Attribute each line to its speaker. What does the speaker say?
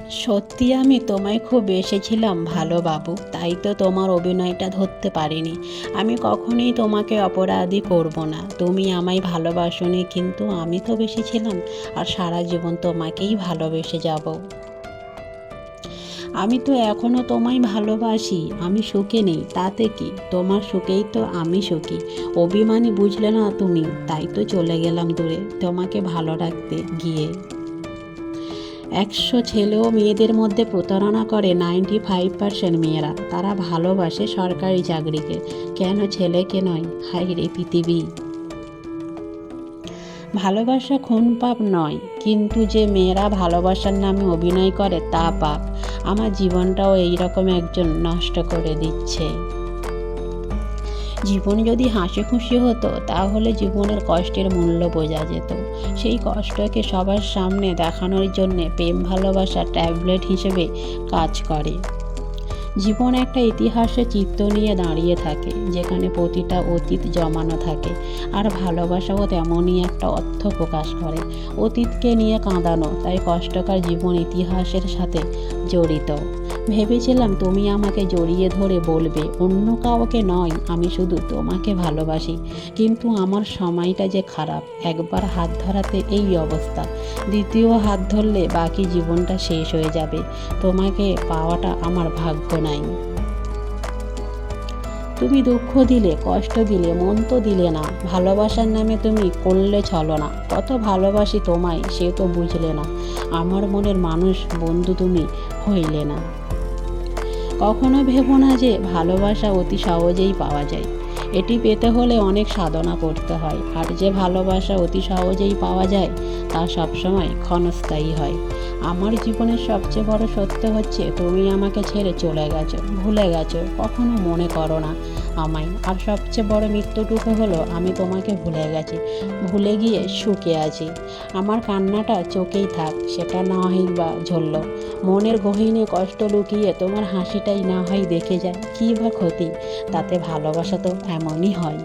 Speaker 1: সত্যি আমি তোমায় খুব বেসেছিলাম ভালো বাবু, তাই তো তোমার অভিনয়টা ধরতে পারিনি। আমি কখনোই তোমাকে অপরাধী করব না। তুমি আমায় ভালোবাসোনি, কিন্তু আমি তো বেসেছিলাম, আর সারা জীবন তোমাকেই ভালোবেসে যাব। আমি তো এখনও তোমায় ভালোবাসি। আমি সুখে নেই তাতে কি, তোমার সুখেই তো আমি সুখী। অভিমানী বুঝলে না তুমি, তাই তো চলে গেলাম দূরে তোমাকে ভালো রাখতে গিয়ে। 100 ছেলেও মেয়েদের মধ্যে প্রতারণা করে 95% মেয়েরা। তারা ভালোবাসে সরকারি চাকরিকে, কেন ছেলেকে নয়? হায় রে পৃথিবী! ভালোবাসা খুন পাপ নয়, কিন্তু যে মেয়েরা ভালোবাসার নামে অভিনয় করে তা পাপ। আমার জীবনটাও এইরকম একজন নষ্ট করে দিচ্ছে। জীবন যদি হাসি খুশি হতো, তাহলে জীবনের কষ্টের মূল্য বোঝা যেত। সেই কষ্টকে সবার সামনে দেখানোর জন্যে প্রেম ভালোবাসা ট্যাবলেট হিসেবে কাজ করে। জীবন একটা ইতিহাসের চিত্র নিয়ে দাঁড়িয়ে থাকে, যেখানে প্রতিটা অতীত জমানো থাকে। আর ভালোবাসাও তেমনই একটা অর্থ প্রকাশ করে, অতীতকে নিয়ে কাঁদানো। তাই কষ্টকর জীবন ইতিহাসের সাথে জড়িত। ভেবেছিলাম তুমি আমাকে জড়িয়ে ধরে বলবে, অন্য কাউকে নয়, আমি শুধু তোমাকে ভালোবাসি। কিন্তু আমার সময়টা যে খারাপ, একবার হাত ধরাতে এই অবস্থা, দ্বিতীয় হাত ধরলে বাকি জীবনটা শেষ হয়ে যাবে। তোমাকে পাওয়াটা আমার ভাগ্য নাই। তুমি দুঃখ দিলে, কষ্ট দিলে, মন তো দিলে না। ভালোবাসার নামে তুমি করলে ছলনা। কত ভালোবাসি তোমায় সে তো বুঝলে না। আমার মনের মানুষ বন্ধু তুমি হইলে না। কখনো ভেবো না যে ভালোবাসা অতি সহজেই পাওয়া যায়। এটি পেতে হলে অনেক সাধনা করতে হয়। আর যে ভালোবাসা অতি সহজেই পাওয়া যায়, তা সবসময় ক্ষণস্থায়ী হয়। আমার জীবনের সবচেয়ে বড় সত্য হচ্ছে, তুমি আমাকে ছেড়ে চলে গেছো, ভুলে গেছো, কখনো মনে করো না আমায়। আর সবচেয়ে বড় মৃত্যুটুকু হলো, আমি তোমাকে ভুলে গেছি, ভুলে গিয়ে সুখে আছি। আমার কান্নাটা চোখেই থাক, সেটা না হয় বা ঝরল। মনের গহীনে কষ্ট লুকিয়ে তোমার হাসিটাই না হয় দেখে যায়, কী বা ক্ষতি? তাতে ভালোবাসা তো এমনই হয়।